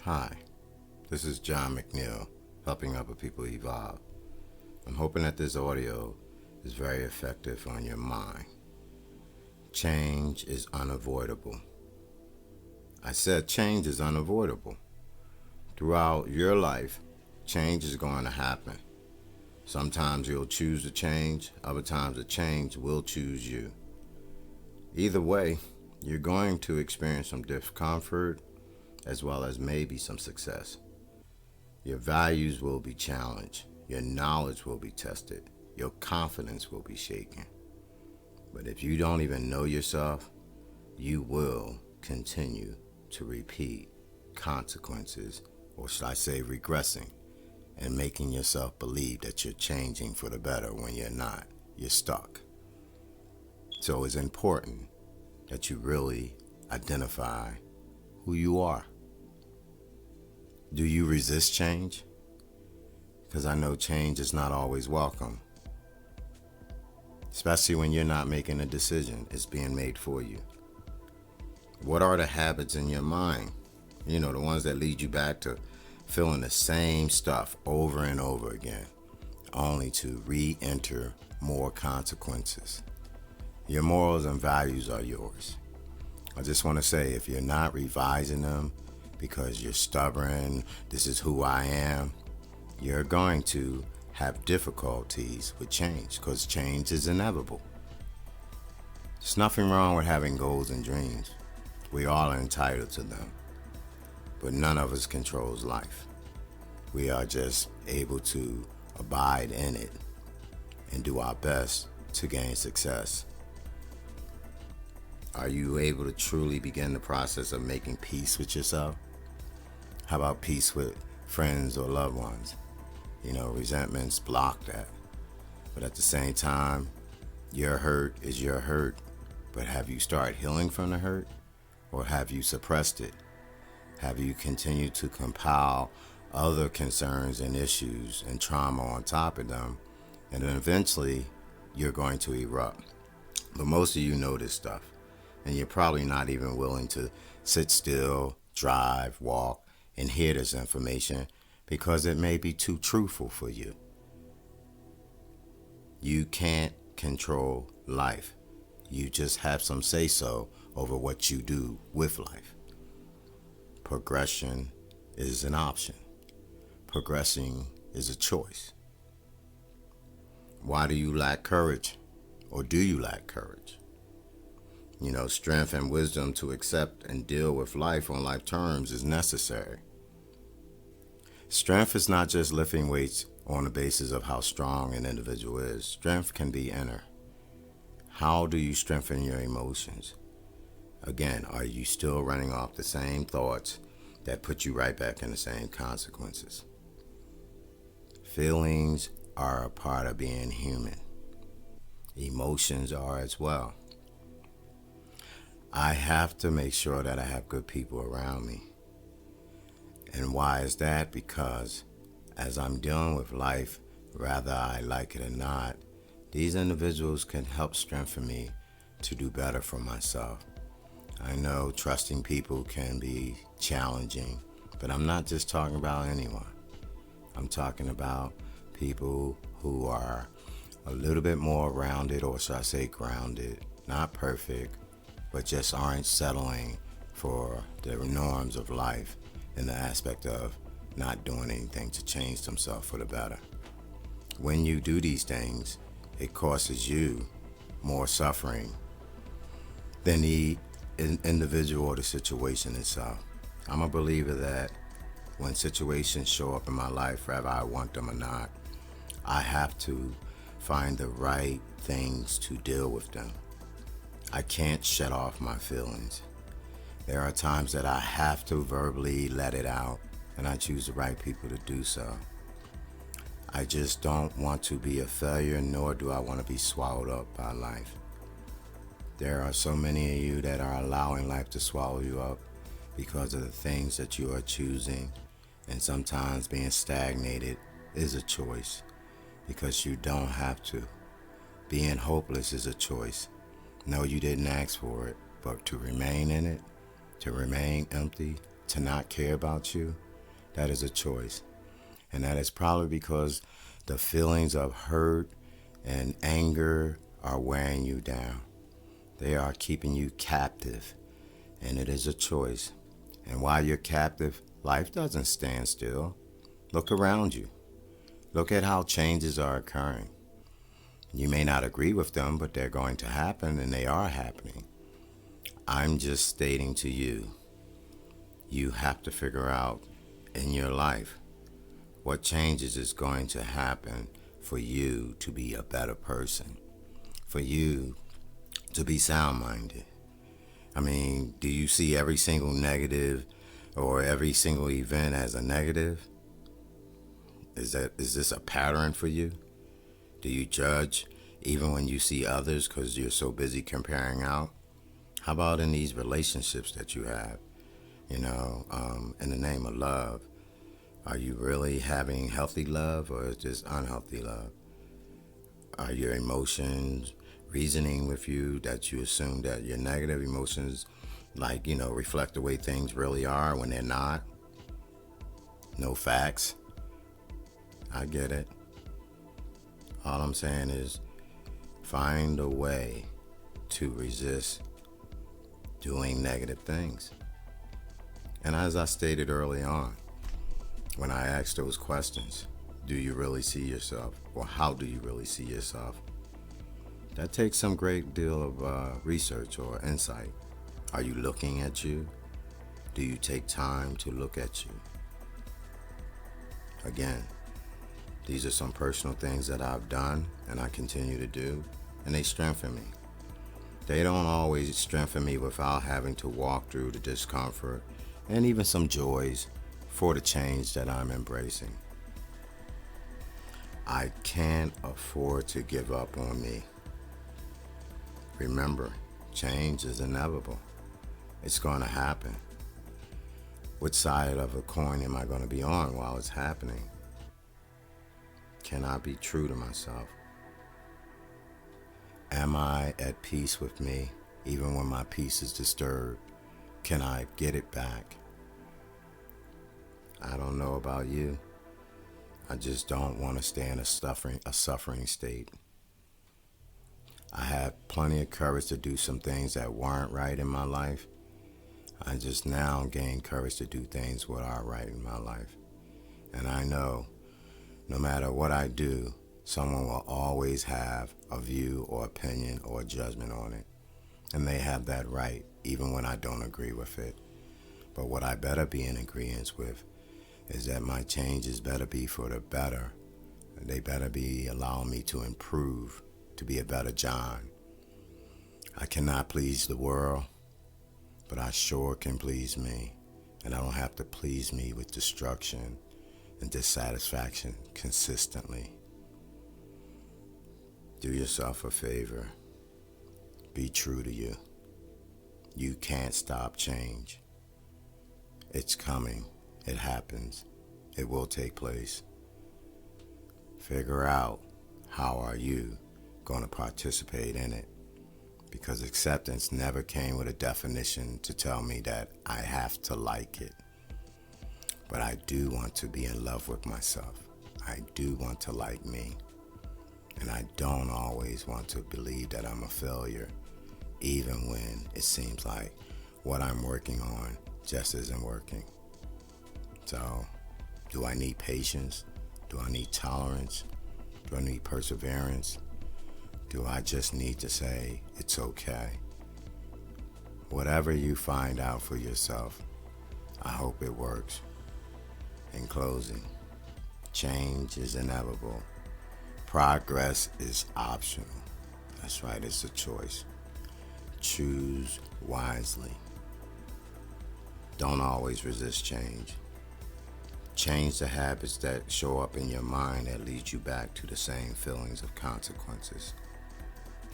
Hi, this is John McNeil, helping other people evolve. I'm hoping that this audio is very effective on your mind. Change is unavoidable. I said change is unavoidable. Throughout your life, change is going to happen. Sometimes you'll choose to change, other times the change will choose you. Either way, you're going to experience some discomfort as well as maybe some success. Your values will be challenged. Your knowledge will be tested. Your confidence will be shaken. But if you don't even know yourself, you will continue to repeat consequences, or should I say regressing, and making yourself believe that you're changing for the better when you're not. You're stuck. So it's important that you really identify who you are. Do you resist change? Because I know change is not always welcome. Especially when you're not making a decision, it's being made for you. What are the habits in your mind? The ones that lead you back to feeling the same stuff over and over again, only to re-enter more consequences. Your morals and values are yours. I just want to say, if you're not revising them because you're stubborn, this is who I am, you're going to have difficulties with change because change is inevitable. There's nothing wrong with having goals and dreams. We all are entitled to them. But none of us controls life. We are just able to abide in it and do our best to gain success. Are you able to truly begin the process of making peace with yourself? How about peace with friends or loved ones? Resentments block that. But at the same time, your hurt is your hurt. But have you started healing from the hurt? Or have you suppressed it? Have you continued to compile other concerns and issues and trauma on top of them? And then eventually, you're going to erupt. But most of you know this stuff. And you're probably not even willing to sit still, drive, walk, and hear this information because it may be too truthful for you. You can't control life. You just have some say-so over what you do with life. Progression is an option. Progressing is a choice. Why do you lack courage? Or do you lack courage? Strength and wisdom to accept and deal with life on life terms is necessary. Strength is not just lifting weights on the basis of how strong an individual is. Strength can be inner. How do you strengthen your emotions? Again, are you still running off the same thoughts that put you right back in the same consequences? Feelings are a part of being human. Emotions are as well. I have to make sure that I have good people around me. And why is that? Because as I'm dealing with life, whether I like it or not, these individuals can help strengthen me to do better for myself. I know trusting people can be challenging, but I'm not just talking about anyone. I'm talking about people who are a little bit more rounded, or should I say grounded, not perfect, but just aren't settling for the norms of life in the aspect of not doing anything to change themselves for the better. When you do these things, it causes you more suffering than the individual or the situation itself. I'm a believer that when situations show up in my life, whether I want them or not, I have to find the right things to deal with them. I can't shut off my feelings. There are times that I have to verbally let it out, and I choose the right people to do so. I just don't want to be a failure, nor do I want to be swallowed up by life. There are so many of you that are allowing life to swallow you up because of the things that you are choosing, and sometimes being stagnated is a choice because you don't have to. Being hopeless is a choice. No, you didn't ask for it, but to remain in it, to remain empty, to not care about you, that is a choice. And that is probably because the feelings of hurt and anger are wearing you down. They are keeping you captive, and it is a choice. And while you're captive, life doesn't stand still. Look around you. Look at how changes are occurring. You may not agree with them, but they're going to happen, and they are happening. I'm just stating to you, you have to figure out in your life what changes is going to happen for you to be a better person, for you to be sound-minded. I mean, do you see every single negative or every single event as a negative? Is this a pattern for you? Do you judge even when you see others because you're so busy comparing out? How about in these relationships that you have? In the name of love, are you really having healthy love, or is this unhealthy love? Are your emotions reasoning with you that you assume that your negative emotions, reflect the way things really are when they're not? No facts. I get it. All I'm saying is find a way to resist doing negative things. And as I stated early on, when I asked those questions, do you really see yourself? Or how do you really see yourself? That takes some great deal of research or insight. Are you looking at you? Do you take time to look at you? Again, these are some personal things that I've done and I continue to do, and they strengthen me. They don't always strengthen me without having to walk through the discomfort and even some joys for the change that I'm embracing. I can't afford to give up on me. Remember, change is inevitable. It's going to happen. Which side of a coin am I going to be on while it's happening? Can I be true to myself? Am I at peace with me even when my peace is disturbed? Can I get it back? I don't know about you. I just don't want to stay in a suffering state. I have plenty of courage to do some things that weren't right in my life. I just now gain courage to do things that are right in my life. And I know no matter what I do, someone will always have a view or opinion or judgment on it. And they have that right, even when I don't agree with it. But what I better be in agreement with is that my changes better be for the better. They better be allowing me to improve, to be a better John. I cannot please the world, but I sure can please me. And I don't have to please me with destruction and dissatisfaction consistently. Do yourself a favor. Be true to you. You can't stop change. It's coming. It happens. It will take place. Figure out how are you going to participate in it. Because acceptance never came with a definition to tell me that I have to like it. But I do want to be in love with myself. I do want to like me. And I don't always want to believe that I'm a failure, even when it seems like what I'm working on just isn't working. So, do I need patience? Do I need tolerance? Do I need perseverance? Do I just need to say, it's okay? Whatever you find out for yourself, I hope it works. In closing, change is inevitable. Progress is optional. That's right, it's a choice. Choose wisely. Don't always resist change. Change the habits that show up in your mind that lead you back to the same feelings of consequences.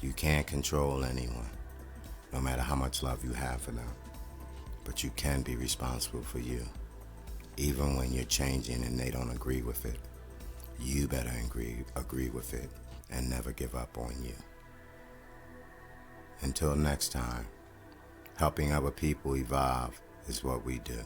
You can't control anyone, no matter how much love you have for them. But you can be responsible for you. Even when you're changing and they don't agree with it, you better agree with it and never give up on you. Until next time, helping other people evolve is what we do.